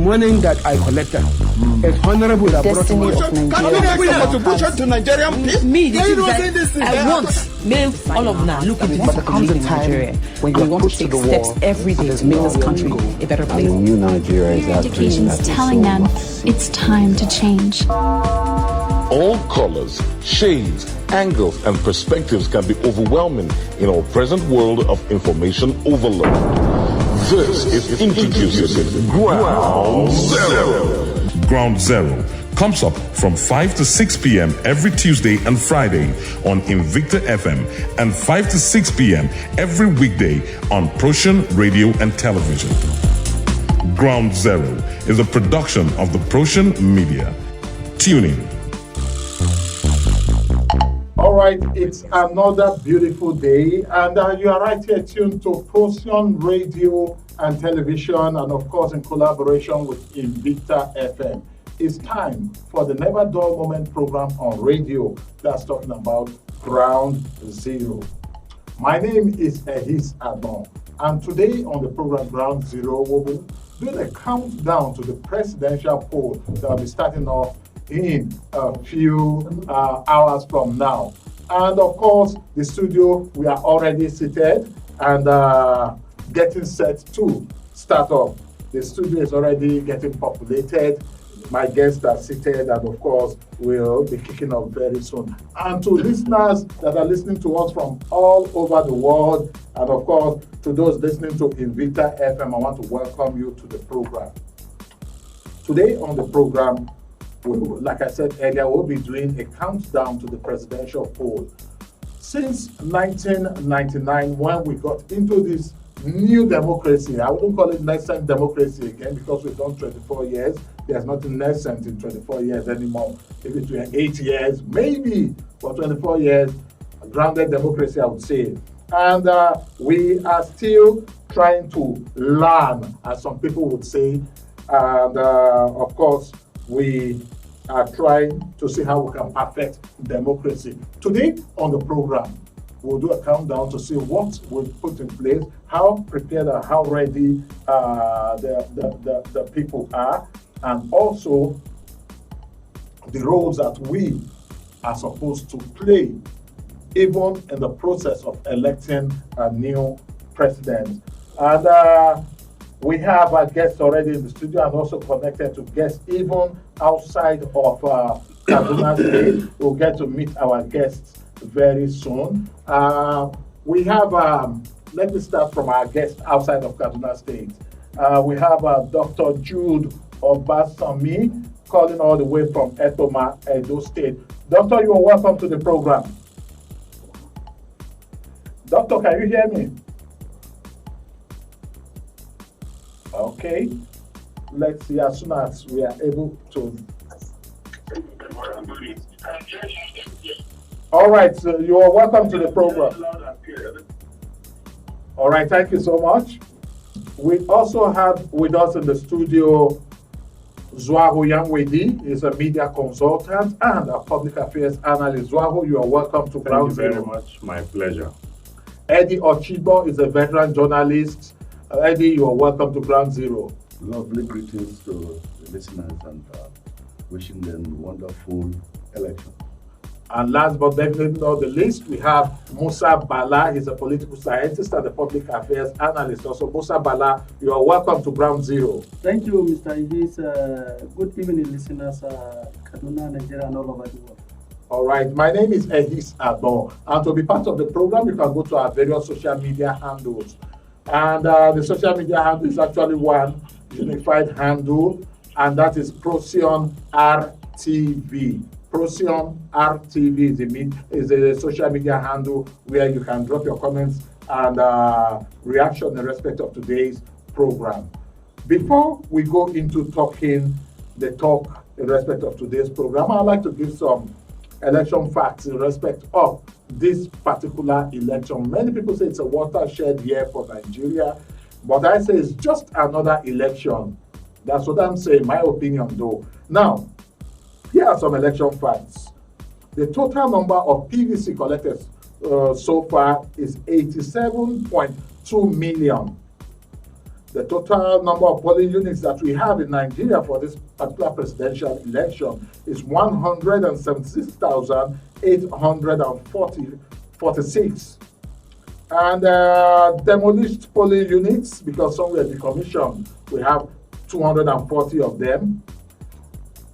money that I collected. It's honorable that brought money. Contribution to Nigerian peace. Me, I want all of now look at this. But there comes a time when you want to take steps every day to make this country a better place. And the new Nigeria is indications telling them it's time to change. All colors, shades, angles, and perspectives can be overwhelming in our present world of information overload. This is introducing Ground Zero. Ground Zero comes up from 5 to 6 p.m. every Tuesday and Friday on Invicta FM and 5 to 6 p.m. every weekday on Procyon Radio and Television. Ground Zero is a production of the Procyon Media. Tune in. All right, it's another beautiful day, and you are right here tuned to Procyon Radio and Television, and of course in collaboration with Invicta FM. It's time for the Never Dull Moment program on radio that's talking about Ground Zero. My name is Ehis Agbon, and today on the program Ground Zero, we'll be doing a countdown to the presidential poll that will be starting off in a few hours from now. And of course, the studio, we are already seated and getting set to start off. The studio is already getting populated. My guests are seated, and of course, we'll be kicking off very soon. And to listeners that are listening to us from all over the world, and of course, to those listening to Invicta FM, I want to welcome you to the program. Today on the program, like I said earlier, we'll be doing a countdown to the presidential poll. Since 1999, when we got into this new democracy, I wouldn't call it nascent democracy again because we've done 24 years. There's nothing nascent in 24 years anymore. Maybe between 8 years, maybe for 24 years, a grounded democracy, I would say. And we are still trying to learn, as some people would say. And of course, we are trying to see how we can perfect democracy. Today on the program, we'll do a countdown to see what we've put in place, how prepared and how ready the people are, and also the roles that we are supposed to play, even in the process of electing a new president. And we have our guests already in the studio and also connected to guests even outside of Kaduna State. We'll get to meet our guests very soon. We have, let me start from our guests outside of Kaduna State. We have Dr. Jude Obasanmi calling all the way from Etoma, Edo State. Doctor, you are welcome to the program. Doctor, can you hear me? Okay, let's see as soon as we are able to. All right, so you are welcome to the program. All right, thank you so much. We also have with us in the studio Zwahu Yanwaidi, is a media consultant and a public affairs analyst. Zwahu, you are welcome to Ground Zero. Thank you very much, my pleasure. Eddy Ochigbo is a veteran journalist. Eddy, you are welcome to Ground Zero. Lovely greetings to the listeners and wishing them wonderful election. And last but definitely not the least, we have Musa Bala. He's a political scientist and a public affairs analyst. Also, Musa Bala, you are welcome to Ground Zero. Thank you, Mr. Ehis. Good evening, listeners, Kaduna, Nigeria, and all over the world. All right, my name is Ehis Agbon. And to be part of the program, you can go to our various social media handles. And the social media handle is actually one unified handle, and that is Procyon RTV. Procyon RTV is a social media handle where you can drop your comments and reaction in respect of today's program. Before we go into talking the talk in respect of today's program, I'd like to give some election facts in respect of this particular election. Many people say it's a watershed year for Nigeria, but I say it's just another election. That's what I'm saying, my opinion though. Now, here are some election facts. The total number of PVC collected so far is 87.2 million. The total number of polling units that we have in Nigeria for this particular presidential election is 176,846. And demolished polling units, because some were decommissioned, we have 240 of them.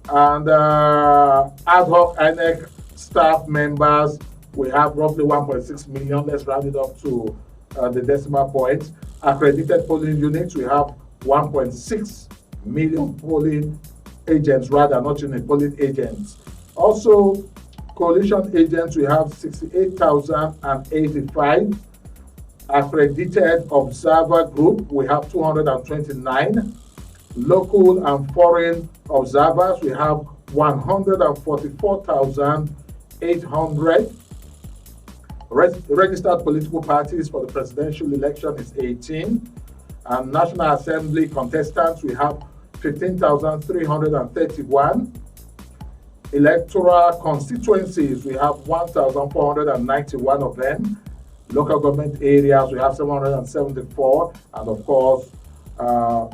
And ad hoc INEC staff members, we have roughly 1.6 million. Let's round it up to the decimal point. Accredited polling units, we have 1.6 million polling agents, rather, not unit polling agents. Also, coalition agents, we have 68,085. Accredited observer group, we have 229. Local and foreign observers, we have 144,800. Registered political parties for the presidential election is 18. And National Assembly contestants, we have 15,331. Electoral constituencies, we have 1,491 of them. Local government areas, we have 774. And of course,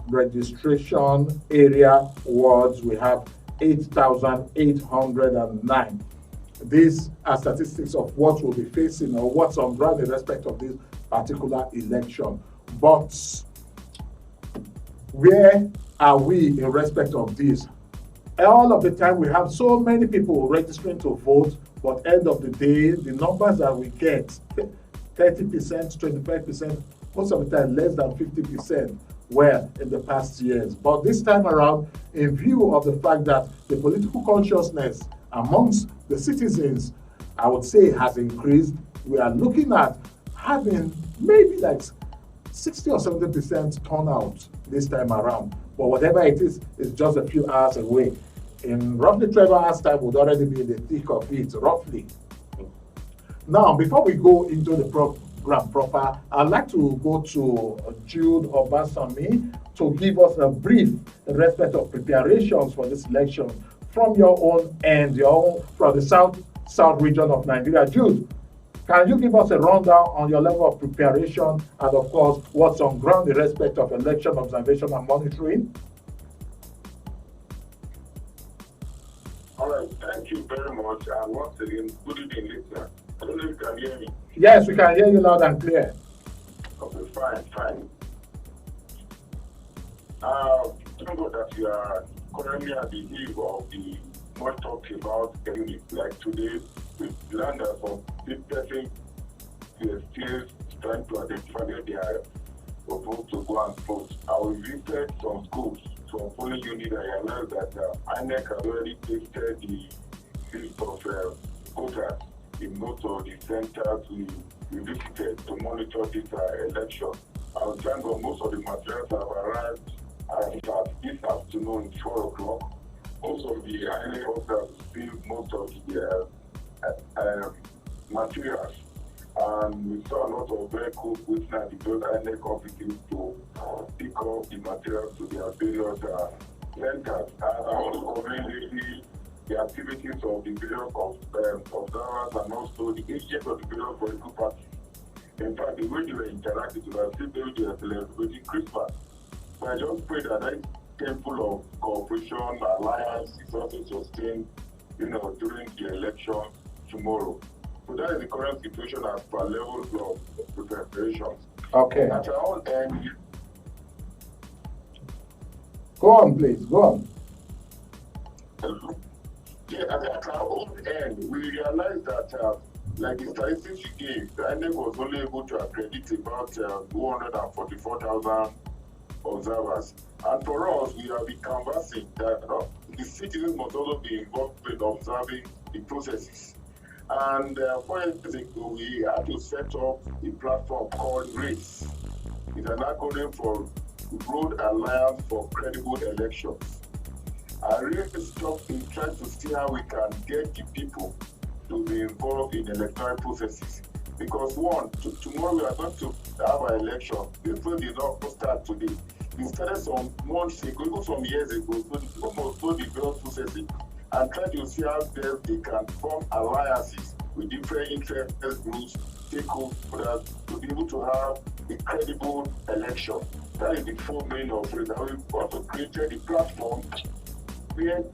registration area wards, we have 8,809. These are statistics of what we'll be facing or what's on ground in respect of this particular election. But where are we in respect of this? All of the time we have so many people registering to vote, but end of the day, the numbers that we get, 30%, 25%, most of the time less than 50% were in the past years. But this time around, in view of the fact that the political consciousness amongst the citizens, I would say, has increased, we are looking at having maybe like 60 or 70% turnout this time around. But whatever it is just a few hours away. In roughly 12 hours time, we'd already be in the thick of it, roughly. Now, before we go into the program proper, I'd like to go to Jude Obasanmi to give us a brief in respect of preparations for this election from your own end, from the south region of Nigeria. Jude, can you give us a rundown on your level of preparation and, of course, what's on ground in respect of election observation and monitoring? All right, thank you very much. And once again, good evening, listener. I don't know if you can hear me. Yes, we can hear you loud and clear. Okay, fine. Thank God that you are currently at the eve of the much talked about unit. Like today, we learned that some people are still trying to identify where they are supposed to go and vote. I visited some schools, some polling unit. I realized that INEC has already posted the list of voters in most of the centers we visited to monitor this election. I was trying to most of the materials have arrived this afternoon, 4 o'clock. Most of the INEC officers received most of the materials. And we saw a lot of vehicles waiting at the INEC offices to pick up the materials to their various centers. And I also community the activities of the various observers and also the agents of the various political parties. In fact, the way they were interacting with us, they were celebrating Christmas. So I just pray that that temple of cooperation, alliance is also sustained, during the election tomorrow. So that is the current situation as per levels of preparations. Okay. At our own end, go on, please. Go on. Yeah, at our own end, we realized that, like the statistics you gave, the INEC was only able to accredit about 244,000 observers. And for us, we have been canvassing that the citizens must also be involved in observing the processes. And 4 years ago, we had to set up a platform called RACE. It's an acronym for Road Alliance for Credible Elections. I really stopped in trying to see how we can get the people to be involved in electoral processes. Because tomorrow we are going to have an election. The vote did not start today. We started some months ago, even some years ago, so the people must know the various processes and try to see how best they can form alliances with different interest groups, stakeholders, to be able to have a credible election. That is the full meaning of it. And we also created a platform where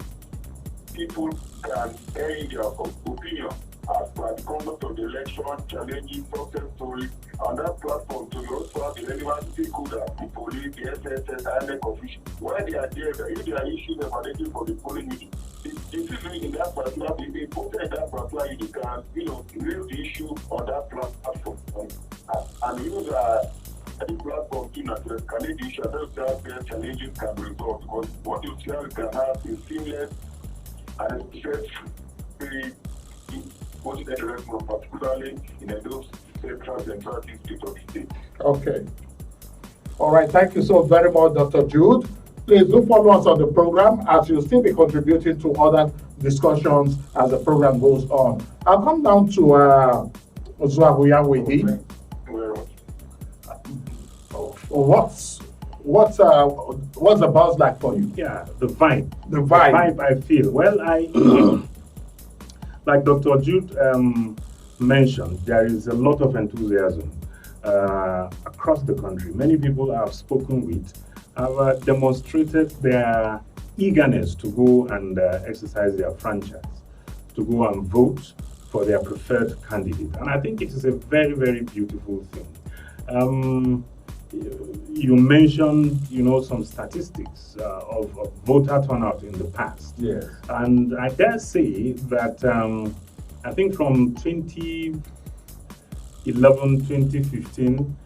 people can air their opinion as per the conduct of the election, challenging success stories, and that platform to also have the relevant stakeholders, the police, the SSS, INEC officials. Why they are there, if there are issues emanating from the polling unit, the people in that particular, they put in that particular unit can, raise the issue on that platform and use the platform to escalate the issue, and those their challenges can be resolved. Because what you can have is seamless and stress-free particularly in those central and southeast states of the state. Okay. All right. Thank you so very much, Dr. Jude. Please do follow us on the program as you'll still be contributing to other discussions as the program goes on. I'll come down to Zwahu Yanwaidi. What's the buzz like for you? Yeah, the vibe. The vibe. I feel. Well, like Dr. Jude mentioned, there is a lot of enthusiasm across the country. Many people I've spoken with have demonstrated their eagerness to go and exercise their franchise, to go and vote for their preferred candidate. And I think it is a very, very beautiful thing. You mentioned, some statistics of voter turnout in the past. Yes. And I dare say that I think from 2011, 2015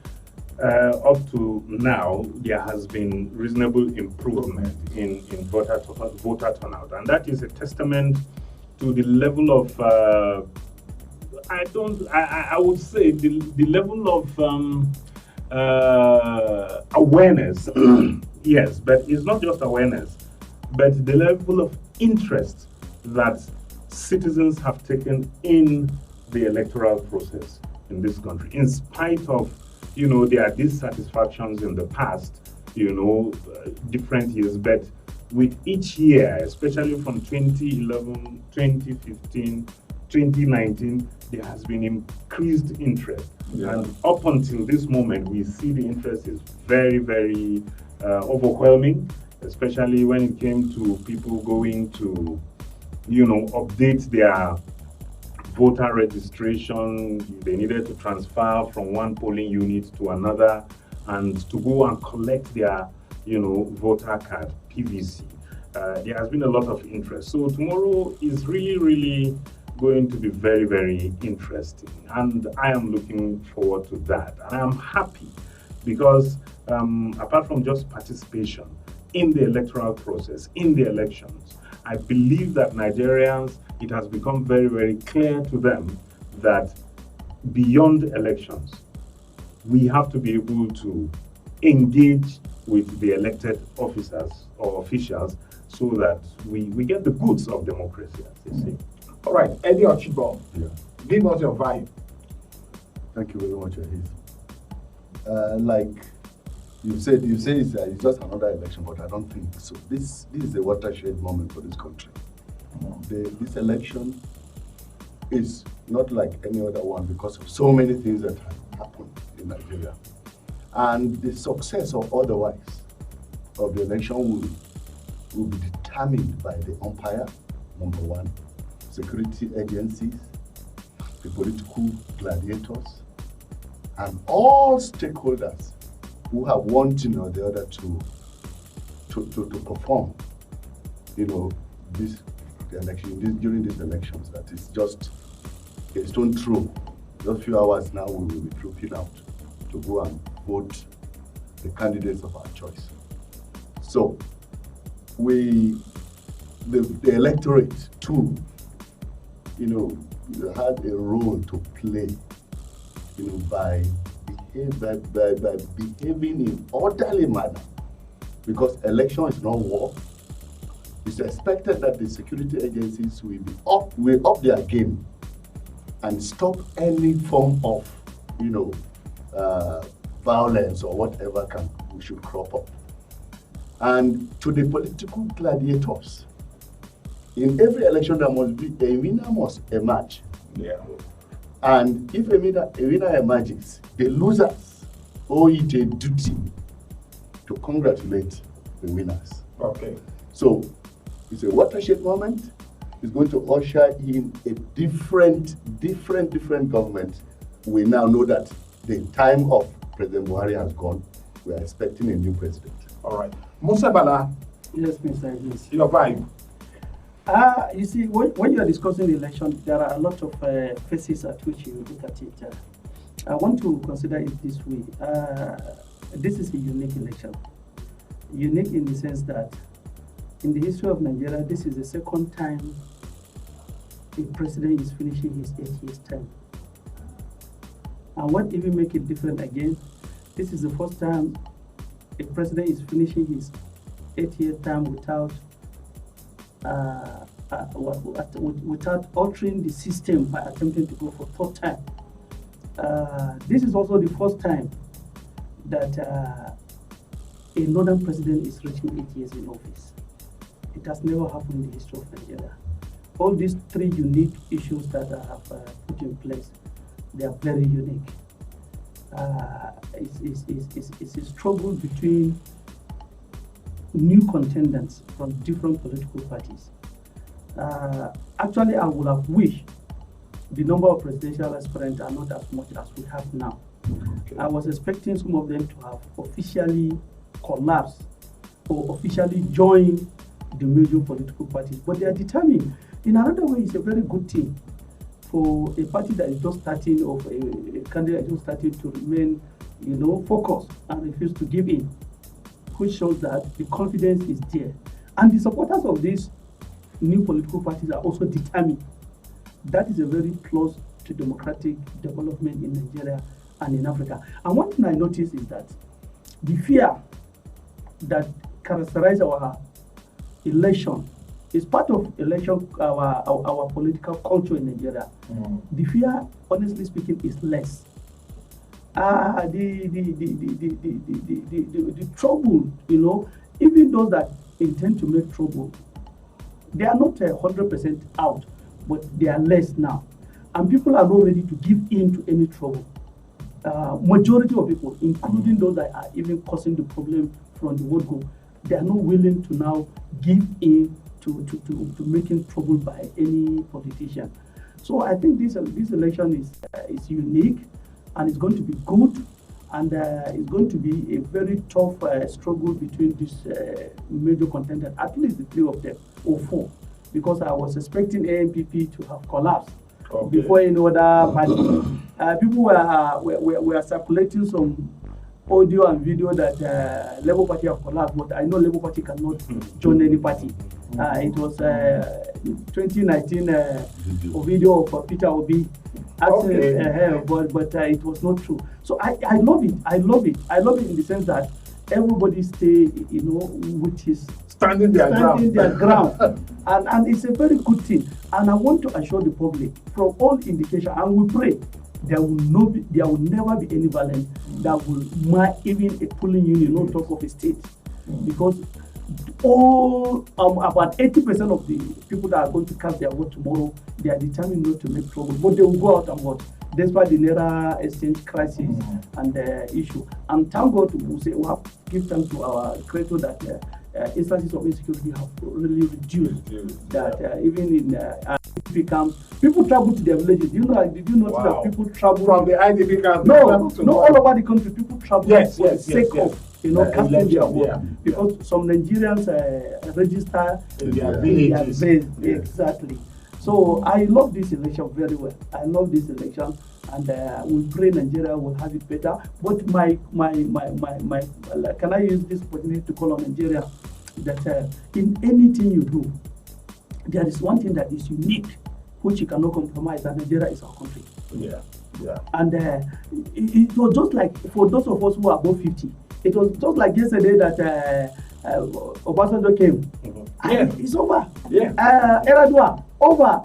up to now, there has been reasonable improvement in voter turnout. And that is a testament to the level of, I would say, the level of awareness. Yes, but it's not just awareness, but the level of interest that citizens have taken in the electoral process in this country, in spite of, their dissatisfactions in the past, different years, but with each year, especially from 2011, 2015, 2019, there has been increased interest. Yeah. And up until this moment, we see the interest is very, very overwhelming, especially when it came to people going to, update their voter registration. They needed to transfer from one polling unit to another and to go and collect their, voter card, PVC. There has been a lot of interest. So tomorrow is really, really going to be very, very interesting, and I am looking forward to that. And I'm happy because apart from just participation in the electoral process, in the elections, I believe that Nigerians, it has become very, very clear to them that beyond elections, we have to be able to engage with the elected officers or officials so that we get the goods of democracy, as they say. All right, Eddy Ochigbo, give us your vibe. Thank you very much, Ehis. Like you say it's just another election, but I don't think so. This is a watershed moment for this country. This election is not like any other one because of so many things that have happened in Nigeria. And the success or otherwise of the election will be determined by the umpire, number one, security agencies, the political gladiators, and all stakeholders who have one thing or the other to perform, during these elections. That is just a stone throw. Just a few hours now, we will be trooping out to go and vote the candidates of our choice. So, the electorate too, had a role to play, by behaving in orderly manner, because election is not war. It's expected that the security agencies will up their game and stop any form of, violence or whatever should crop up. And to the political gladiators, in every election there must be a winner must emerge. Yeah. And if a winner emerges, the losers owe it a duty to congratulate the winners. Okay. So it's a watershed moment. It's going to usher in a different government. We now know that the time of President Buhari has gone. We are expecting a new president. All right. Musa Bala. Yes, Mr. Eddy. Your vibe. You see, when you are discussing the election, there are a lot of phases at which you look at it. I want to consider it this way. This is a unique election. Unique in the sense that in the history of Nigeria, this is the second time a president is finishing his 8 years term. And what even makes it different again, this is the first time a president is finishing his 8-year term without altering the system by attempting to go for third time. This is also the first time that a northern president is reaching 8 years in office. It has never happened in the history of Nigeria. All these three unique issues that I have put in place, they are very unique. It's a struggle between new contenders from different political parties. Actually, I would have wished the number of presidential aspirants are not as much as we have now. Okay. I was expecting some of them to have officially collapsed or officially joined the major political parties, but they are determined. In another way, it's a very good thing for a party that is just starting, or a candidate just starting to remain, focused and refuse to give in, which shows that the confidence is there. And the supporters of these new political parties are also determined. That is a very close to democratic development in Nigeria and in Africa. And one thing I noticed is that the fear that characterizes our election is part of our political culture in Nigeria. The fear, honestly speaking, is less. The trouble, even those that intend to make trouble, they are not 100% out, but they are less now. And people are not ready to give in to any trouble. Majority of people, including those that are even causing the problem from the word go, they are not willing to now give in to making trouble by any politician. So I think this election is unique, and it's going to be good, and it's going to be a very tough struggle between these major contenders, at least the three of them, or four, because I was expecting ANPP to have collapsed before any other party. People were circulating some audio and video that Labour Party have collapsed, but I know Labour Party cannot join any party. It was 2019 video of Peter Obi, but it was not true. So I love it. I love it in the sense that everybody stay, with his standing their ground. and it's a very good thing. And I want to assure the public, from all indication, and we pray, there will never be any violence that will mar even a polling unit, not talk of a state, because about 80% of the people that are going to cast their vote tomorrow, they are determined not to make trouble, but they will go out and vote, despite the Naira exchange crisis and the issue. And thank God, we have to give thanks to our creator that instances of insecurity have really reduced. That even in IDP camps, people travel to their villages. Did you notice that people travel from the IDP camps? No, all over the country, people travel for the sake of casting their vote. Because some Nigerians register in their villages. Exactly. So I love this election very well. I love this election, and we pray Nigeria will have it better. But my can I use this opportunity to call on Nigeria that in anything you do, there is one thing that is unique, which you cannot compromise, and Nigeria is our country. And it was just like, for those of us who are above 50, it was just like yesterday that Obasanjo came. It's over. Eradua, over.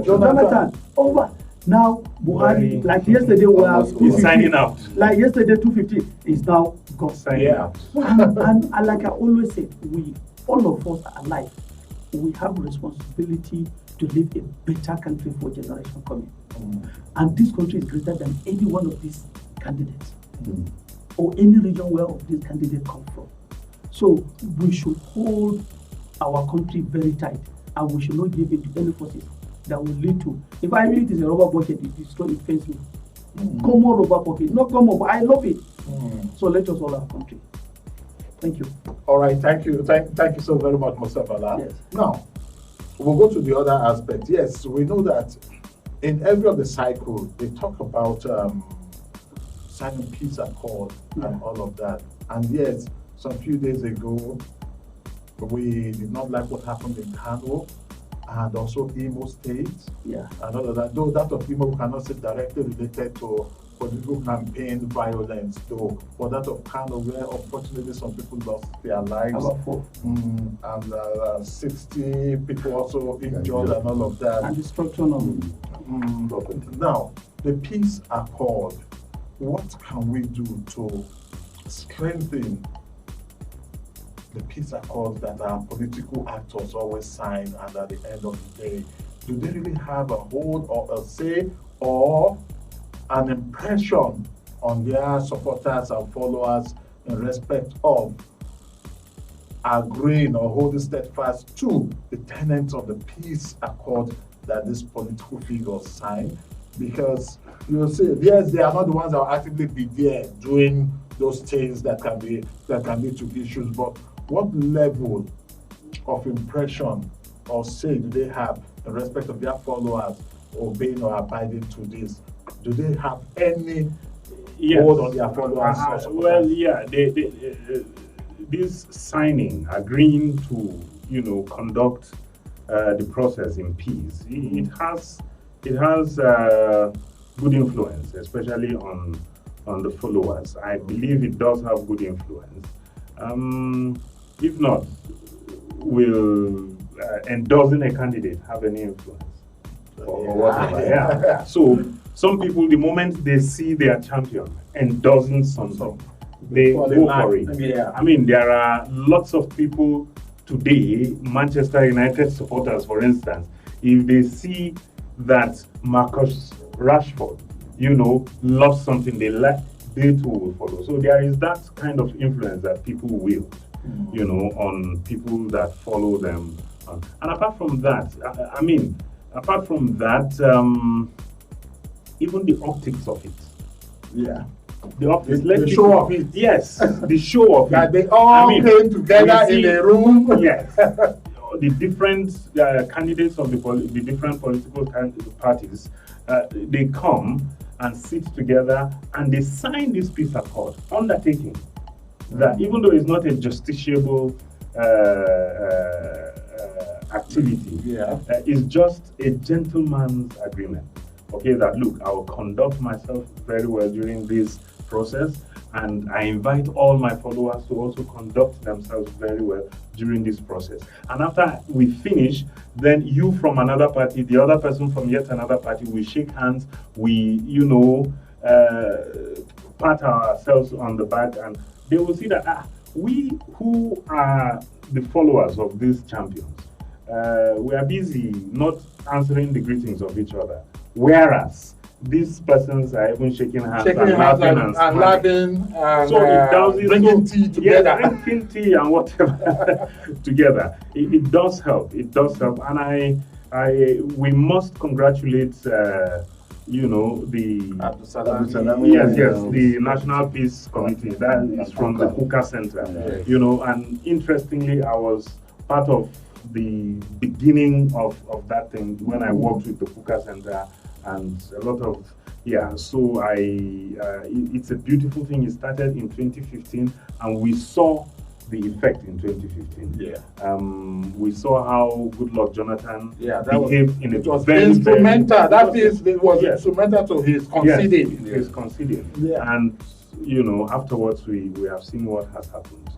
Jonathan, over. Now Buhari, like yesterday, we are signing out. Like yesterday, 250 is now gone. Signing out. And like I always say, all of us are alive. We have responsibility to leave a better country for generation coming. And this country is greater than any one of these candidates. or any region where this candidate come from. So we should hold our country very tight, and we should not give it to any forces that will lead to. If I read it is a rubber bucket, it destroys, it fails me. Common rubber bucket, not common, but I love it. So let us hold our country. Thank you. All right, thank you. Thank you so very much, Musa Bala. Yes. Now, we'll go to the other aspect. Yes, we know that in every of the cycle, they talk about signing peace accord and all of that. And yes, some few days ago, we did not like what happened in Kano and also Imo State. Yeah. And all of that. Though that of Imo cannot say directly related to political campaign violence, though. For that of Kano, where unfortunately some people lost their lives. About 4. And 60 people also injured and all of that. And destruction of property. Now, the peace accord, what can we do to strengthen the peace accords that our political actors always sign, and at the end of the day, do they really have a hold or a say or an impression on their supporters and followers in respect of agreeing or holding steadfast to the tenets of the peace accord that these political figures sign? Because you'll see, yes, they are not the ones that will actively be there doing those things that can lead to issues, but what level of impression or say do they have in respect of their followers obeying or abiding to this? Do they have any hold on their followers? Well, yeah, this signing, agreeing to conduct the process in peace, it has good influence, especially on the followers. I believe it does have good influence. If not, will endorsing a candidate have any influence or whatever? Yeah. So some people, the moment they see their champion endorsing something, they go for it. Yeah. I mean, there are lots of people today, Manchester United supporters, for instance, if they see that Marcus Rashford, loves something they like, they too will follow. So there is that kind of influence that people wield, on people that follow them. And apart from that, even the optics of it. Yeah. The optics. The show of it. Yes, the show of that it. They all came together in a room. Yes. The different candidates of the different political parties, they come and sit together and they sign this peace accord, undertaking that even though it's not a justiciable activity, it's just a gentleman's agreement. Okay, that look, I will conduct myself very well during this process, and I invite all my followers to also conduct themselves very well during this process. And after we finish, then you from another party, the other person from yet another party, we shake hands, we, pat ourselves on the back, and they will see that we who are the followers of these champions, we are busy not answering the greetings of each other. Whereas these persons are even shaking hands and laughing and so it does it, drinking tea together. Yeah, drinking tea and whatever together. It does help. It does help, and we must congratulate the the National Peace Committee that is from the Kuka Center. And interestingly, I was part of the beginning of that thing when I worked with the Kuka Center, and a lot of so it's a beautiful thing. It started in 2015, and we saw the effect in 2015. We saw how Goodluck Jonathan behaved in a very instrumental. It was instrumental to his conceding. His conceding. And afterwards we have seen what has happened.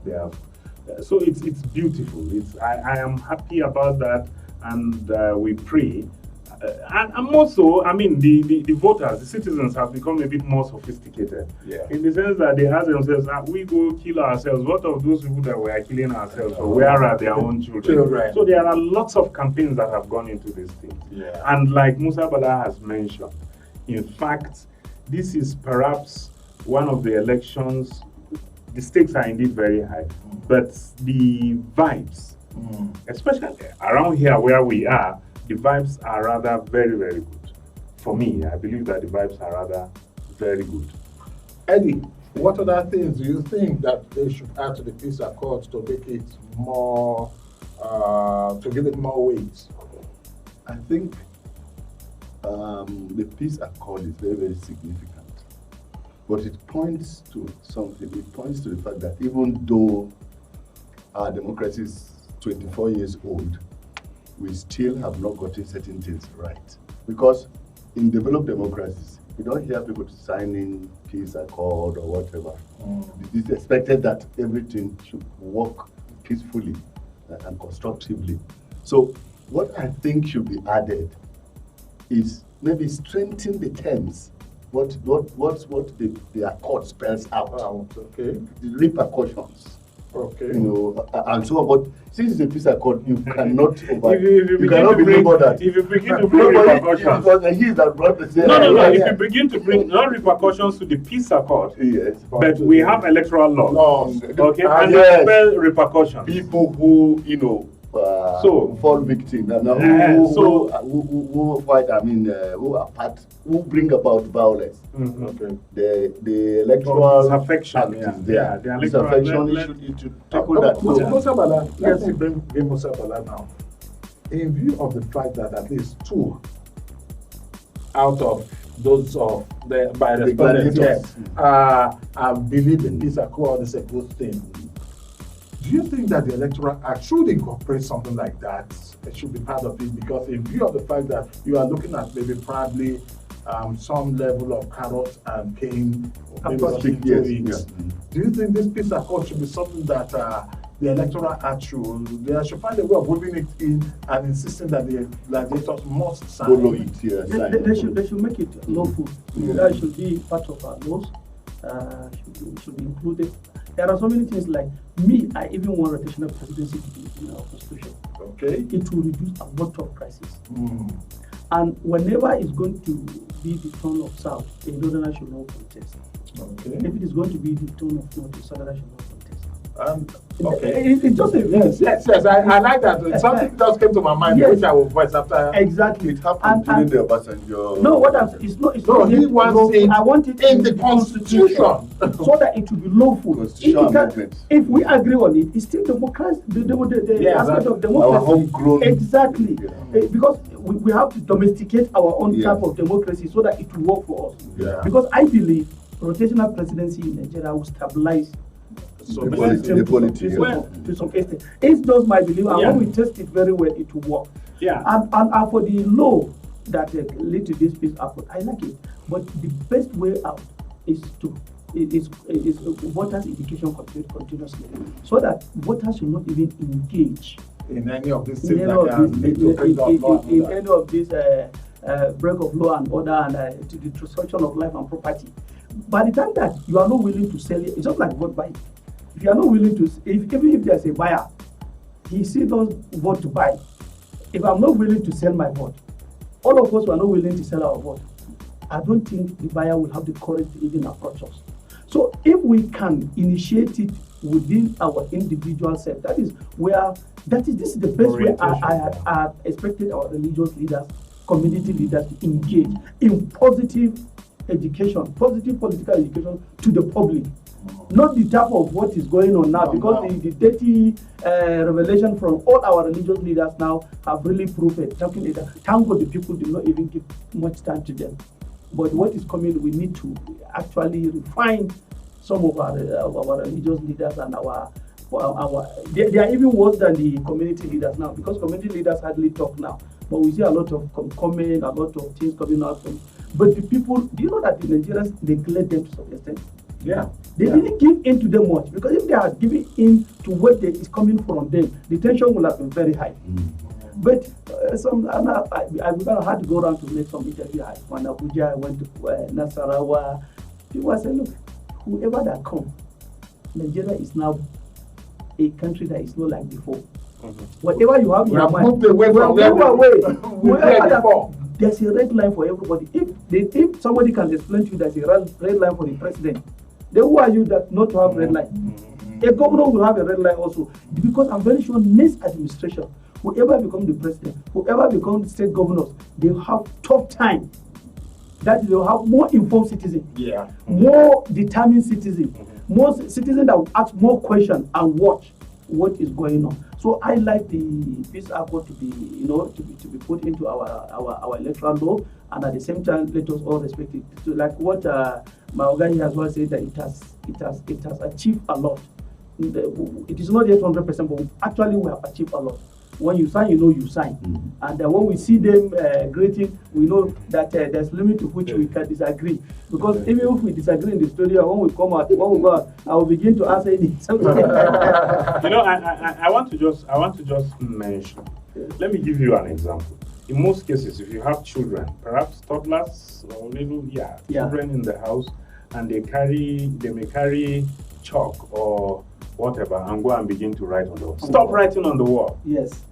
So it's beautiful. I am happy about that, and we pray. And more so, the voters, the citizens have become a bit more sophisticated. In the sense that they ask themselves, we go kill ourselves. What of those people that we are killing ourselves? Or where are their own children? So there are lots of campaigns that have gone into this thing. And like Musa Bala has mentioned, in fact, this is perhaps one of the elections, the stakes are indeed very high, but the vibes, especially around here where we are, the vibes are rather very, very good. For me, I believe that the vibes are rather very good. Eddie, what other things do you think that they should add to the peace accords to make it more, to give it more weight? I think the peace accord is very, very significant. But it points to something. It points to the fact that even though our democracy is 24 years old, we still have not gotten certain things right. Because in developed democracies, you don't hear people signing peace accord or whatever. It is expected that everything should work peacefully and constructively. So what I think should be added is maybe strengthen the terms. What the accord spells out. Okay. The repercussions. Okay. You know, and so on. But since it's a peace accord, you cannot you cannot be that. If you begin to bring repercussions, if you begin to bring non-repercussions to the peace accord, yes, but we have electoral laws, okay, and yes, spell repercussions. People who so fall victim and who fight. I mean, who bring about violence. Okay. The electoral disaffection. The disaffection issue to tackle that. Musa Bala, let's bring Musa Bala now. In view of the fact that at least 2 out of those of the by respondents believe the peace accord is a good thing. Do you think that the Electoral Act should incorporate something like that? It should be part of it, because in view of the fact that you are looking at maybe probably some level of carrot and cane, maybe do you think this peace accord should be something that the Electoral Act should find a way of weaving it in and insisting that the gladiators must sign? Follow it, yes. They should make it lawful. That should be part of our laws. Should be included. There are so many things like I even want rotational presidency to be in our constitution. Okay. It will reduce a lot of crises. And whenever it's going to be the turn of South, a Northerner should not contest. Okay. If it is going to be the turn of North, a Southerner should not contest. Okay. It's just a yes. I like that. Something just came to my mind, which I will voice after. Exactly. It happened during the Obasanjo. No, it's not. He wants it. I want it in the Constitution, so that it will be lawful. If we agree on it, it's still democracy. The aspect of democracy. Our homegrown. Exactly. Because we have to domesticate our own type of democracy so that it will work for us. Yeah. Because I believe rotational presidency in Nigeria will stabilize the polity to some extent. It's just my belief, and when we test it very well, it will work. Yeah. And for the law that lead to this peace accord, I like it. But the best way out is voters' education continuously, so that voters should not even engage in any of these things in any of these break of law and order and to the destruction of life and property. By the time that you are not willing to sell it, it's just like vote buying. If you are not willing to, even if there's a buyer, he still doesn't vote to buy. If I'm not willing to sell my vote, all of us who are not willing to sell our vote, I don't think the buyer will have the courage to even approach us. So if we can initiate it within our individual self, this is the best way I expected our religious leaders, community leaders to engage in positive education, positive political education to the public. Not the type of what is going on now, because the dirty revelation from all our religious leaders now have really proved it. Thank God the people did not even give much time to them. But what is coming, we need to actually refine some of our religious leaders and they are even worse than the community leaders now, because community leaders hardly talk now. But we see a lot of comment, a lot of things coming out from. But the people, do you know that the Nigerians neglect them to some extent? Yeah. They didn't give in to them much, because if they had given in to what is coming from them, the tension would have been very high. But I had to go around to make some interviews. I went to Abuja, I went to Nasarawa. People said, look, whoever that comes, Nigeria is now a country that is not like before. Whatever you have in your mind, there's a red line for everybody. If somebody can explain to you there's a red line for the president, then who are you that not to have red line? A governor will have a red line also, because I'm very sure next administration, whoever becomes the president, whoever becomes state governors, they'll have tough time. That they'll have more informed citizens, more determined citizens, more citizens that will ask more questions and watch what is going on. So I like the peace accord to be, to be put into our electoral law, and at the same time let us all respect it. So like what my organi has well said, that it has achieved a lot. It is not yet 100%, but actually we have achieved a lot. When you sign, you sign. And when we see them greeting, we know that there's limit to which we can disagree. Because even if we disagree in the studio, when we come out, I will begin to answer something. I want to just mention. Let me give you an example. In most cases, if you have children, perhaps toddlers or little children in the house, and they may carry chalk or whatever, and go and begin to write on the wall. Stop writing on the wall. Yes.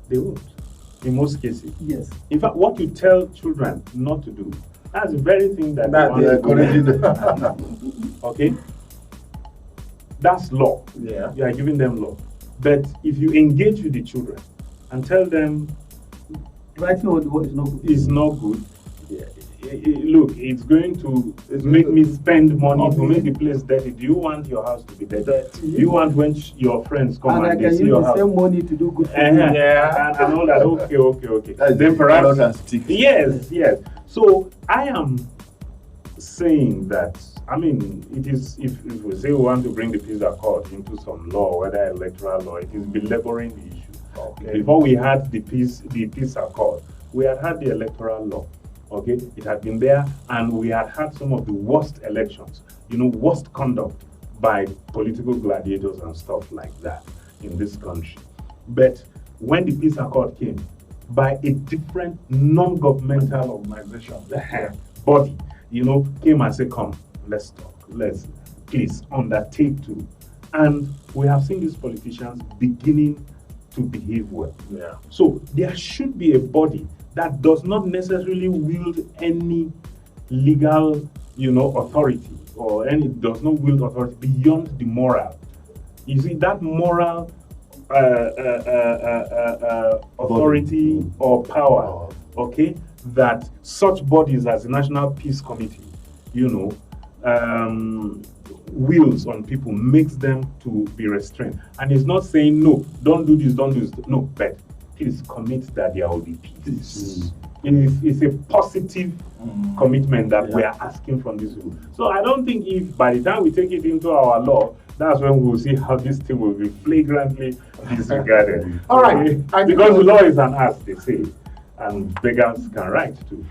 They won't. In most cases. Yes. In fact, what you tell children not to do, that's the very thing that they want to do. Okay? That's law. Yeah. You are giving them law. But if you engage with the children and tell them writing on the wall is not good. It's not good. Look, it's going to make me spend money to make the place dirty. Do you want your house to be dirty? Do you want when your friends come and they see your house? And I can use the same money to do good for you. And all that. Okay. Then perhaps. Yes. So I am saying that, it is, if we say we want to bring the peace accord into some law, whether electoral law, it is belaboring the issue. Okay. Before we had the peace accord, we had the electoral law. Okay, it had been there, and we had some of the worst elections, worst conduct by political gladiators and stuff like that in this country. But when the peace accord came, by a different non-governmental organization, body, came and said, come, let's talk, please undertake to. And we have seen these politicians beginning to behave well. Yeah. So there should be a body that does not necessarily wield any legal, authority, does not wield authority beyond the moral. You see, that moral authority or power, okay, that such bodies as the National Peace Committee, wills on people, makes them to be restrained. And it's not saying, no, don't do this, no, but please commit that there will be peace. It's a positive commitment that we are asking from this rule. So I don't think if by the time we take it into our law, that's when we will see how this thing will be flagrantly disregarded. All right. Because the law is an ask, they say, and beggars can write too.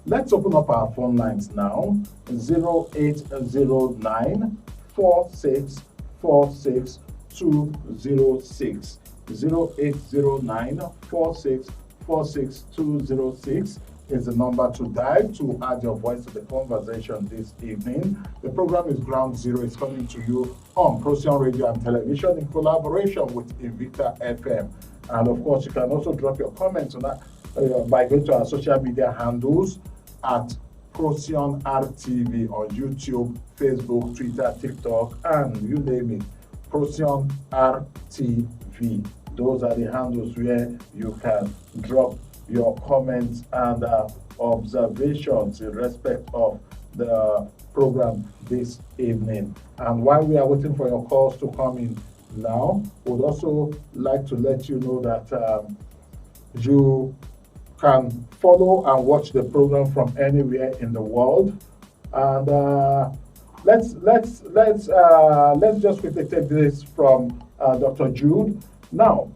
Let's open up our phone lines now. 0809 4646 206. 0809 4646 206 is the number to dial to add your voice to the conversation this evening. The program is Ground Zero. It's coming to you on Procyon Radio and Television in collaboration with Invicta FM. And of course, you can also drop your comments on that by going to our social media handles at Procyon RTV on YouTube, Facebook, Twitter, TikTok, and you name it, Procyon RTV. Those are the handles where you can drop your comments and observations in respect of the program this evening. And while we are waiting for your calls to come in now, we'd also like to let you know that you can follow and watch the program from anywhere in the world. And let's just quickly take this from Dr. Jude. Now,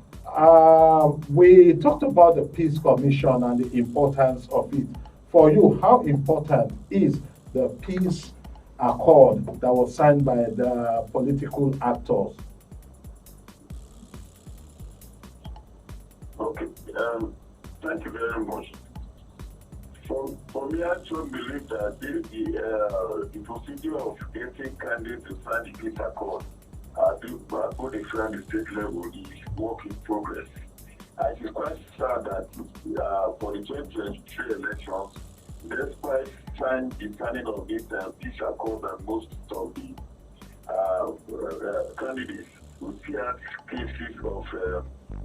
we talked about the Peace Commission and the importance of it. For you, how important is the peace accord that was signed by the political actors? Okay, thank you very much. For me, I actually believe that the procedure of getting candidates to sign the peace accord both the federal and the state level is work in progress. I feel quite sad that for the 2023 elections, despite the signing of this peace accord and most of the candidates who feared cases of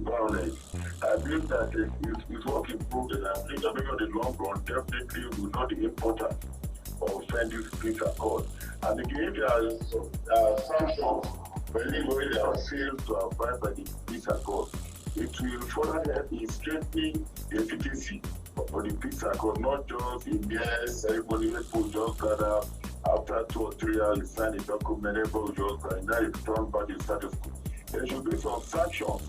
violence, I believe that it's work in progress. I think that maybe on the long run, definitely will know the importance of signing this peace accord. And again, there are sanctions for anybody that fails to abide by the peace accord. It will further help in strengthening the efficacy of the peace accord, not just in their ceremony, people just gather after 2 or 3 hours, sign a document, everybody just gather, now return back to status quo. There should be some sanctions.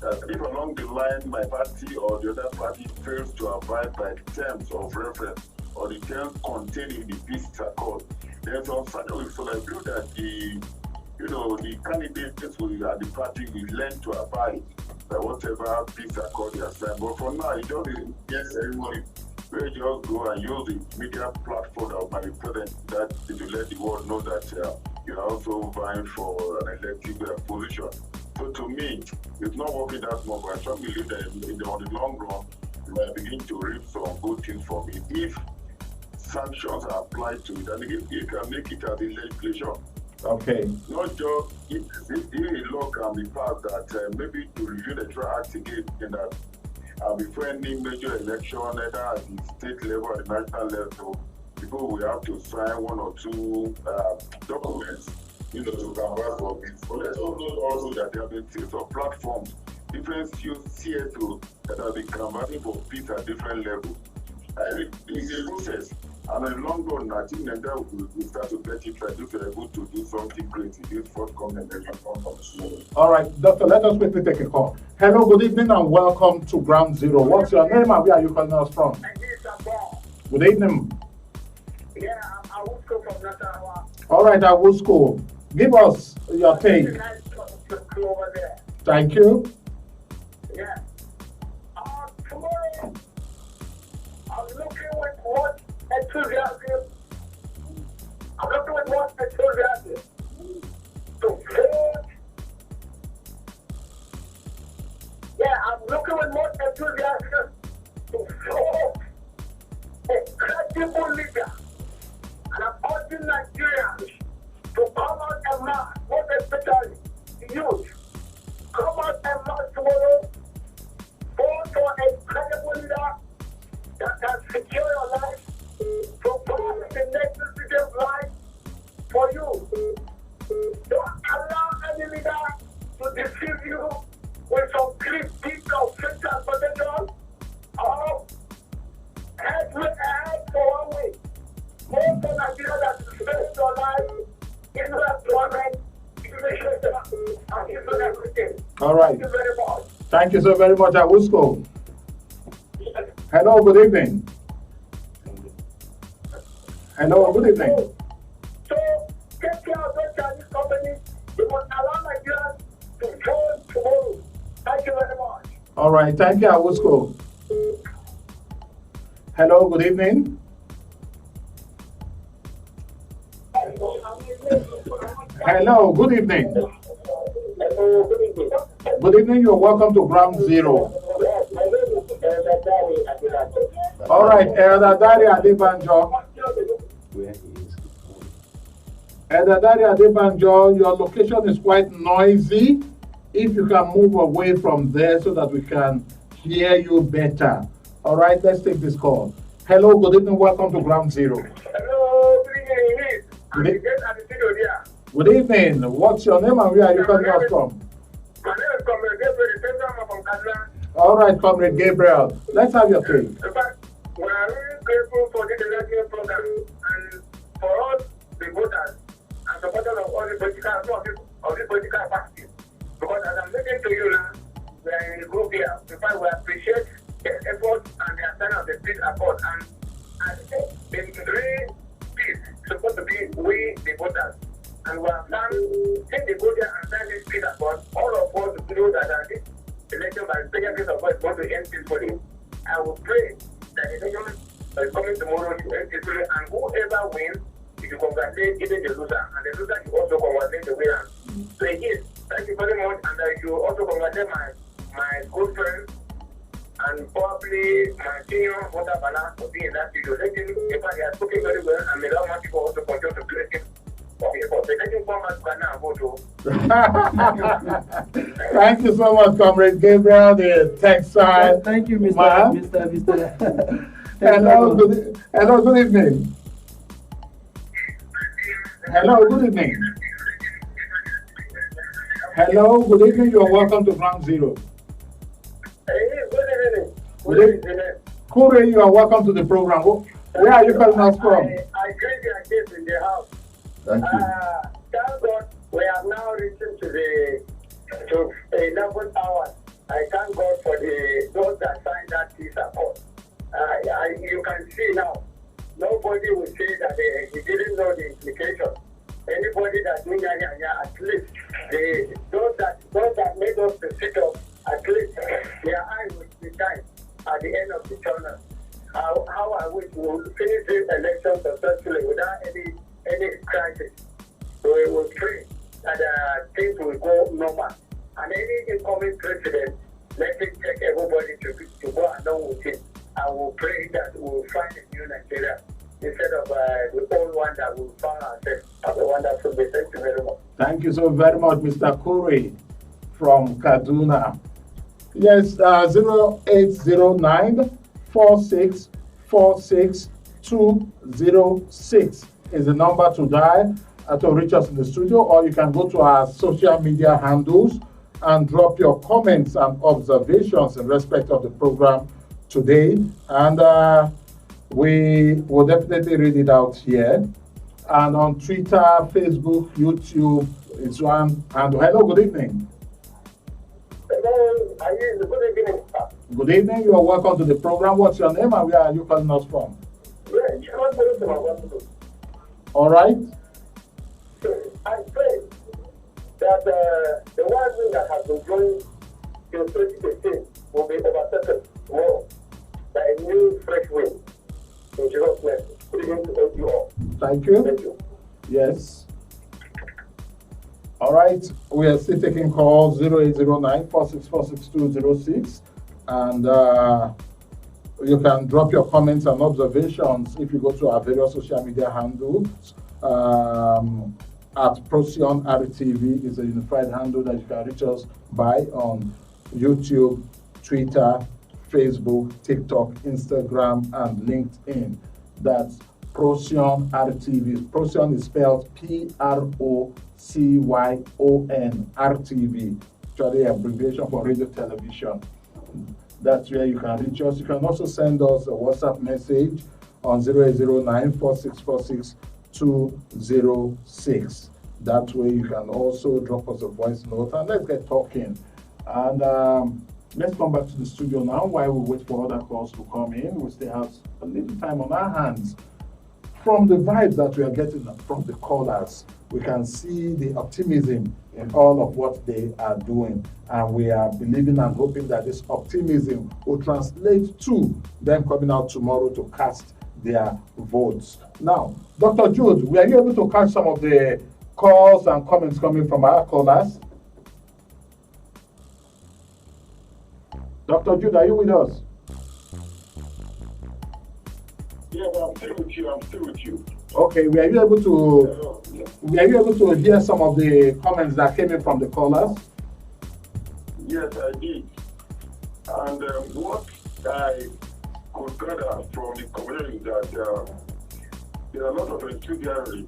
If along the line my party or the other party fails to abide by the terms of reference or the terms contained in the peace accord, there's some sanctions. So I feel that the candidates will at the party will learn to abide by whatever peace accord they are signed. But for now, it just is yes, everybody will just go and use the media platform that might be present that to let the world know that you're also vying for an elective position. So to me, it's not working that much, but I strongly believe that on the long run, we might begin to reap some good things from it if sanctions are applied to it, and if you can make it as a legislation. Okay. Not just if a law can be passed that maybe to review the trial act again, and that before any major election, either at the state level or the national level, people will have to sign 1 or 2 documents, to canvass for this. But let's also that there have been things or platforms, different CSOs that have been canvassing for peace at different levels. It's a process. And in the long run, I think Nigeria will start to get it right if we're able to do something great in this forthcoming election. All right, Doctor, let us quickly take a call. Hello, good evening, and welcome to Ground Zero. What's your name and where are you calling us from? Good evening. Yeah, I'm Awusko from Nasarawa. All right, Awusko, give us your take. Thank you. Yeah. Tomorrow, I'm looking with what enthusiasm. I'm looking with what enthusiasm to vote. Yeah, I'm looking with what enthusiasm to vote a credible leader. And I'm urging Nigerians to come out and march, most especially the youth. Come out and march tomorrow. Vote for a credible leader that can secure your life, provide the necessary life for you. Don't allow any leader to deceive you with some critique of faith transportation or head for 1 week. Most of Nigeria that is spending your life in employment, education, and even everything. All right. Thank you very much. Thank you so very much, Awusko. Hello, good evening. Hello, good evening. So, take care of those Chinese companies. You must allow Nigerians to vote tomorrow. Thank you very much. All right, thank you, Awusko. Hello, good evening. Hello, good evening. Good evening, you're welcome to Ground Zero. All right, Elder Dari Adebanjo. Elder Dari Adebanjo, your location is quite noisy. If you can move away from there so that we can hear you better. All right, let's take this call. Hello, good evening, welcome to Ground Zero. Hello, good evening. Good evening. What's your name and where are you calling us from? My name is Comrade Gabriel from Kaduna. All right, Comrade Gabriel. Let's have your take. In fact, we are really grateful for this election program and for us, the voters, and supporters of all the political parties. Because as I'm looking to you now, we are in a group here. In fact, we appreciate the effort and the sign of the peace accord. And the real peace is supposed to be we, the voters. And we have done, since they go there and sign this peace accord, all of us know that this election by the special grace of God is going to end peacefully. I will pray that the election is coming tomorrow to end peacefully, and whoever wins, you should congratulate even the loser, and the loser you also congratulate the winner. So Ehis, thank you very much, and you also congratulate my good friend, and probably my senior Mother Bala will be in that video. Let him, in fact, he has spoken very well, and may the Almighty God also continue to bless him. Let him come back to Ghana and vote. Thank you so much, Comrade Gabriel, the tech side. Thank you, Mr. Hello, good evening. Hello, good evening. Hello, good evening. You're welcome to Ground Zero. Good evening. Kure, you are welcome to the program. Where are you calling us from? I greet your guests in the house. Thank you. Thank God we have now reached to 11 hours. I thank God for those that signed that peace accord. You can see now, nobody will say that he didn't know the implication. Anybody that knew at least those that made us to sit up, at least their eyes will be shine at the end of the tunnel. How I wish we would finish this election successfully without any crisis. So we will pray that things will go normal. And any incoming president, let him take everybody to go along with him. And we'll pray that we'll find a new Nigeria instead of the old one that we found ourselves. Have a wonderful day. Thank you very much. Thank you so very much, Mr. Kure from Kaduna. Yes, 0809 4646 206 is the number to dial to reach us in the studio, or you can go to our social media handles and drop your comments and observations in respect of the program today, and we will definitely read it out here. And on Twitter, Facebook, YouTube, it's one. And hello, good evening. Hello, good evening, sir. Good evening. You are welcome to the program. What's your name and where are you calling us from? All right. I pray that the one thing that has been going in 2015 will be overtaken more by a new fresh wind. In Jesus' name, begin to help you all. Thank you. Thank you. Yes. All right. We are still taking calls 0809 4646 and you can drop your comments and observations if you go to our various social media handles. At Procyon RTV is a unified handle that you can reach us by on YouTube, Twitter, Facebook, TikTok, Instagram, and LinkedIn. That's Procyon RTV. Procyon is spelled Procyon RTV. Actually, abbreviation for radio television. That's where you can reach us. You can also send us a WhatsApp message on 0809 4646 206. That way you can also drop us a voice note and let's get talking. And let's come back to the studio now while we wait for other calls to come in. We still have a little time on our hands. From the vibes that we are getting from the callers, we can see the optimism in all of what they are doing. And we are believing and hoping that this optimism will translate to them coming out tomorrow to cast their votes. Now, Dr. Jude, were you able to catch some of the calls and comments coming from our callers? Dr. Jude, are you with us? Yeah, but I'm still with you. Okay, were you able to hear some of the comments that came in from the callers? Yes, I did. And what I could gather from the community that there are a lot of enthusiasm,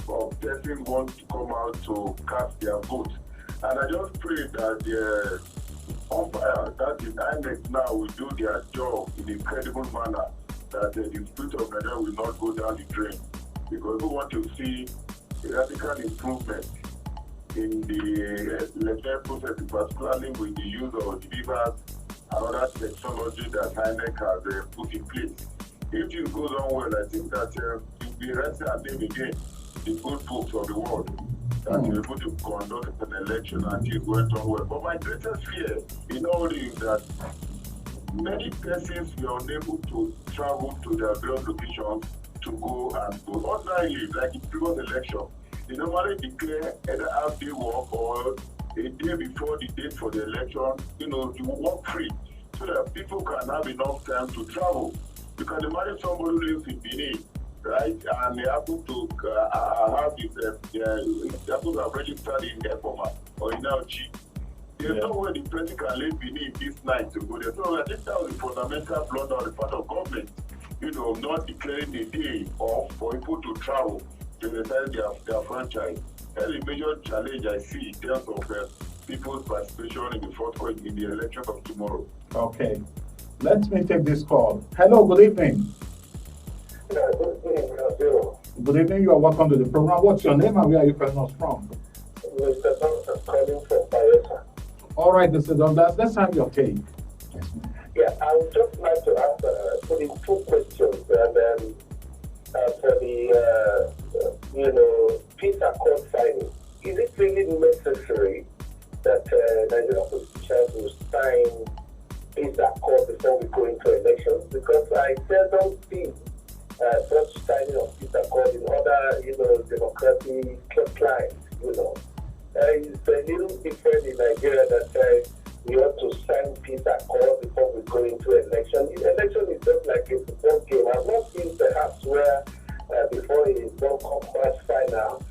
of person want to come out to cast their vote. And I just pray that the umpire, that the INEC now will do their job in a credible manner, that the spirit of Nigeria will not go down the drain. Because we want to see a radical improvement in the electoral process, particularly with the use of beavers and other technology that INEC has put in place. If this goes on well, I think that you'll be writing our name again in good books of the world, that you're able to conduct an election and it went on well. But my greatest fear in all this is that many persons were unable to travel to their various locations to go and vote. Ordinarily, like in previous election, they normally declare either half-day work or a day before the date for the election, you work free so that people can have enough time to travel. You can imagine somebody who lives in Benin, right, and they happen to have this, they happen to have registered in Efoma or in LG. There's no way the person can leave Benin this night to go there. So I think that was a fundamental blunder on the part of government, not declaring the day off for people to travel to exercise their franchise. That's a major challenge I see in terms of people's participation in the forthcoming in the election of tomorrow. Okay. Let me take this call. Hello, good evening. Yeah, good evening. Good evening, you are welcome to the program. What's your name and where are you calling us from? Mr. Douglas calling from Bayelsa. All right, Mr. Douglas, let's have your take. Yeah, I would just like to ask put in two questions. And for the, peace accord signing, is it really necessary that Nigerian politicians will sign peace accord before we go into elections? Because I seldom see such signing of peace accord in other, democratic climes, It's a little different in Nigeria that we ought to sign peace accord before we go into election. Election is just like a football game. I've not seen perhaps where before a World Cup match final,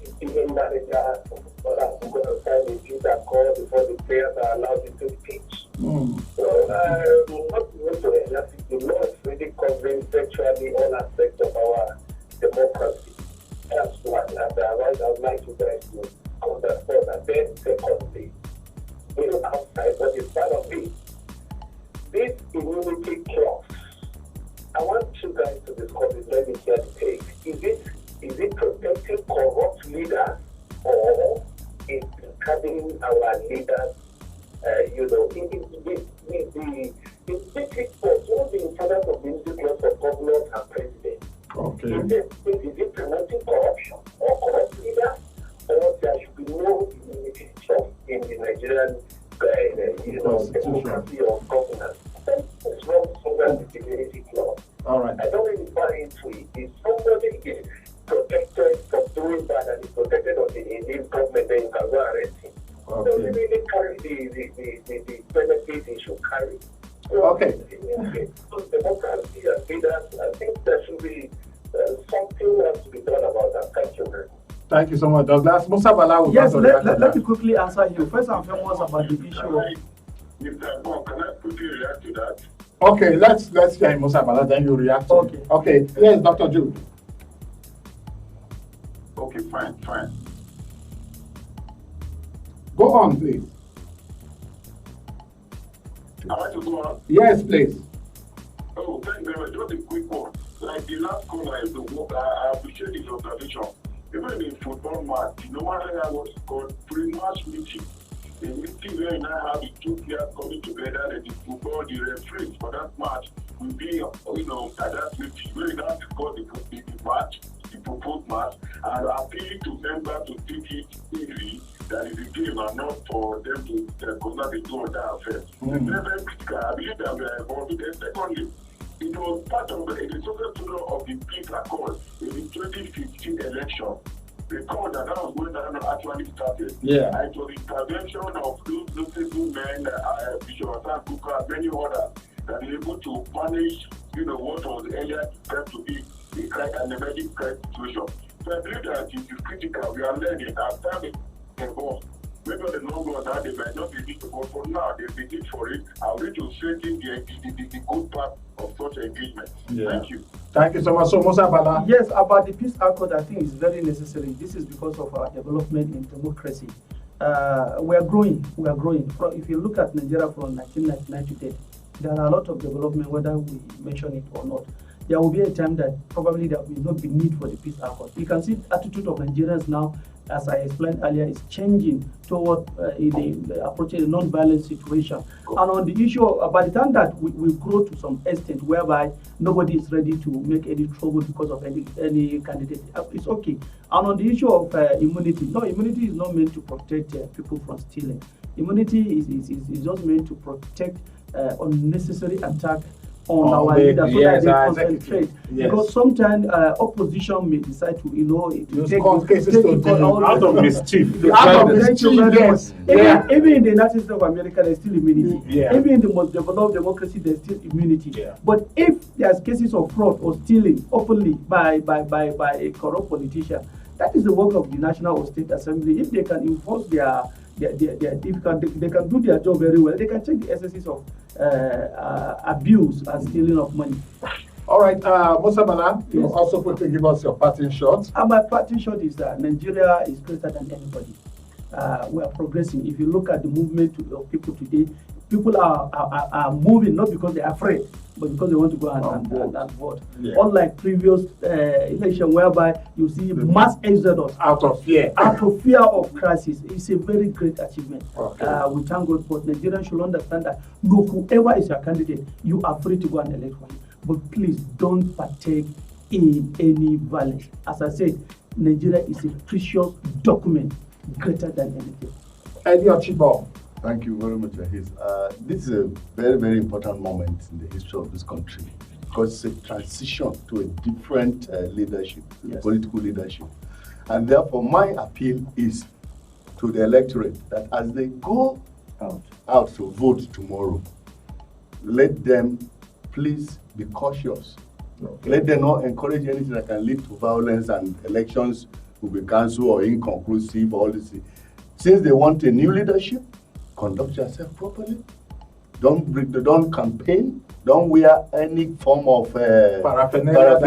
the team manager has to go and sign a peace accord before the players are allowed into the pitch. So, not going to elections, the law is really covering virtually all aspects of our democracy. That's one. And I would like you guys to understand. And then, secondly, outside what is part of it, this immunity clause, I want you guys to discuss it. Let me hear the take. Is it protecting corrupt leaders, or is it cutting our leaders? The basic clause, what the importance of the immunity clause for governors and presidents? Okay. Is it promoting corruption or corrupt leaders, or there should be no immunity clause in the Nigerian democracy or governance? What's wrong somewhere with the immunity clause? All right. I don't really buy into it. If somebody is protected from doing bad and is protected in this government, then you can go arrest him. Okay. So they really carry the benefit they should carry. So, okay. So democracy and leaders, I think there should be something has to be done about that. Thank you very much. Thank you so much, Douglas. Musa Bala will Yes, let me quickly answer you. First and foremost about the issue of... Mr. Agbon, can I quickly react to that? Okay, let's hear Musa Bala, then you react to it. Okay, yes, Dr. Jude. Okay, fine. Go on, please. I want to go on. Yes, please. Oh, thank you very much. Just a quick one. Like the last caller, I appreciate his observation. Even in football match, no matter what it's called, pre-match meeting, the meeting where you now have the two players coming together, and the football, the referees for that match will be, at that meeting, where you now discuss the match, the proposed match, and appealing to members to take it easily, that is a game and not for them to conduct the two other affairs. Very critical. I believe that we are involved with it. Secondly, it was part of the successful law of the peace accord in the 2015 election. Recall that was when that actually started. Yeah. It was intervention of those notable men, Bishop Hassan Kuka, and many others, that were able to manage, what was earlier described to be an emerging crime situation. So I believe that it is critical. We are learning. As time is involved, maybe on the long run now they might not be need to go for now. They be need for it. I will to strengthen the good part of such engagement. Yeah. Thank you. Thank you so much. So, Musa Bala. Yes, about the peace accord, I think it's very necessary. This is because of our development in democracy. We are growing. If you look at Nigeria from 1999 to date, there are a lot of development, whether we mention it or not. There will be a time that probably there will not be need for the peace accord. You can see the attitude of Nigerians now, as I explained earlier, is changing toward approaching a non-violent situation. And on the issue, by the time that we grow to some extent whereby nobody is ready to make any trouble because of any candidate, it's okay. And on the issue of immunity, no, immunity is not meant to protect people from stealing. Immunity is just meant to protect unnecessary attack on our leaders so that they concentrate. Yes. Because sometimes opposition may decide to, out of mischief. Yes. Even in the United States of America, there's still immunity. Yeah. Even in the most developed democracy, there's still immunity. Yeah. But if there's cases of fraud or stealing openly by a corrupt politician, that is the work of the National or State Assembly. If they can enforce they can do their job very well. They can check the excesses of abuse and stealing of money. All right, Musa Bala, you also quickly give us your parting shot. My parting shot is that Nigeria is greater than anybody. We are progressing. If you look at the movement of people today, people are moving not because they are afraid, but because they want to go and vote. Yeah. Unlike previous election whereby you see mass exodus out of fear of crisis. It's a very great achievement. Okay. We thank God, but Nigerians should understand that whoever is your candidate, you are free to go and elect for him. But please don't partake in any violence. As I said, Nigeria is a precious document, greater than anything. Eddy Ochigbo. Thank you very much, Ehis. This is a very, very important moment in the history of this country because it's a transition to a different leadership, political leadership. And therefore, my appeal is to the electorate that as they go out to vote tomorrow, let them please be cautious. Okay. Let them not encourage anything that can lead to violence and elections will be cancelled or inconclusive. All this. Since they want a new leadership, conduct yourself properly. Don't campaign. Don't wear any form of paraphernalia.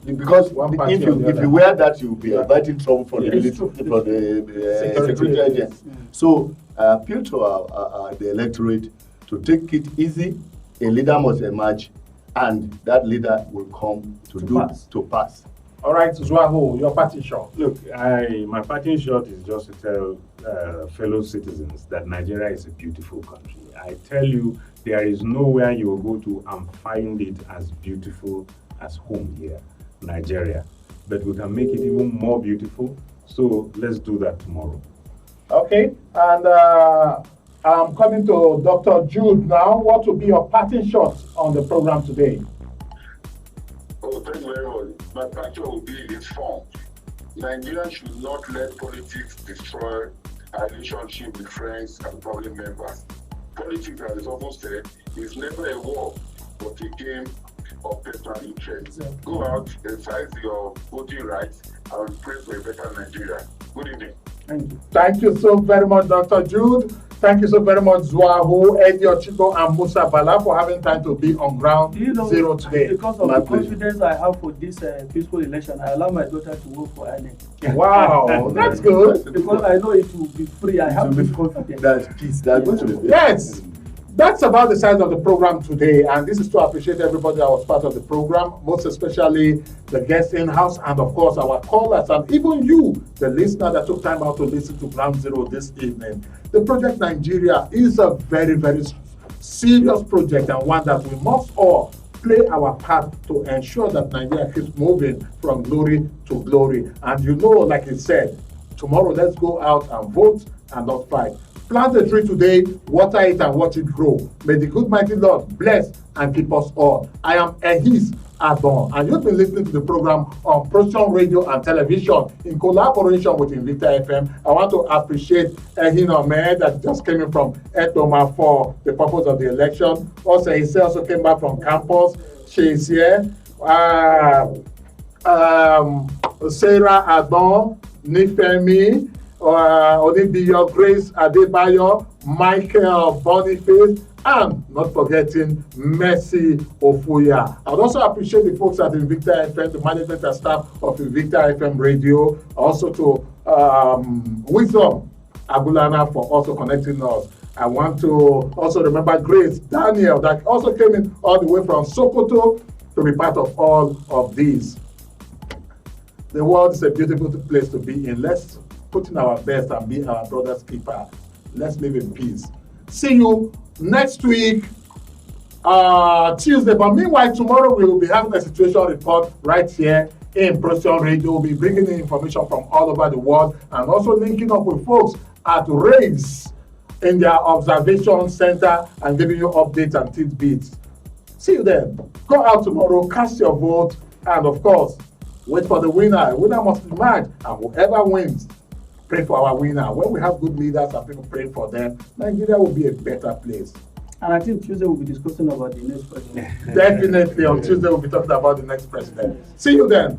Because if you wear that, you'll be inviting trouble for the security agents. So I appeal to the electorate to take it easy. A leader must emerge, and that leader will come to pass. All right, Zwahu, your parting shot. Look, my parting shot is just to tell fellow citizens that Nigeria is a beautiful country. I tell you, there is nowhere you will go to and find it as beautiful as home here, Nigeria. But we can make it even more beautiful, so let's do that tomorrow. Okay, and I'm coming to Dr. Jude now. What will be your parting shots on the program today? Oh, thank you very much. My parting will be in this form. Nigeria should not let politics destroy our relationship with friends and family members. Politics, as is often said, is never a war, but a game of personal interest. Go out, exercise your voting rights, and pray for a better Nigeria. Good evening. Thank you. Thank you so very much, Dr. Jude. Thank you so very much, Zwahu, Eddy Ochigbo, and Musa Bala for having time to be on ground zero today. Because of the confidence I have for this peaceful election, I allow my daughter to work for INEC. Wow, that's good. Because I know it will be free. I have this confidence. That's peace. That's good. Yes. That's about the size of the program today, and this is to appreciate everybody that was part of the program, most especially the guests in-house, and of course our callers, and even you, the listener that took time out to listen to Ground Zero this evening. The Project Nigeria is a very, very serious project, and one that we must all play our part to ensure that Nigeria keeps moving from glory to glory. And you know, like it said, tomorrow let's go out and vote and not fight. Plant a tree today, water it and watch it grow. May the good mighty Lord bless and keep us all. I am Ehis Agbon, and you've been listening to the program on Procyon Radio and Television in collaboration with Invicta FM. I want to appreciate Ehin Omer that just came in from Etoma for the purpose of the election. Also, he also came back from campus. She is here. Sarah Agbon, Nifemi, Onibiyo Grace Adebayo, Michael Boniface, and not forgetting Mercy Ofuya. I would also appreciate the folks at Invicta FM, the management and staff of Invicta FM Radio, also to Wisdom Agulana for also connecting us. I want to also remember Grace Daniel that also came in all the way from Sokoto to be part of all of these. The world is a beautiful place to be in. Let's put in our best and be our brother's keeper. Let's live in peace. See you next week, Tuesday. But meanwhile, tomorrow we will be having a situation report right here in Procyon Radio. We'll be bringing in information from all over the world and also linking up with folks at RAISE in their observation center and giving you updates and tidbits. See you then. Go out tomorrow, cast your vote, and of course, wait for the winner. Winner must emerge, and whoever wins, pray for our winner. When we have good leaders and people praying for them, Nigeria will be a better place. And I think Tuesday we'll be discussing about the next president. Definitely on Tuesday we'll be talking about the next president. See you then.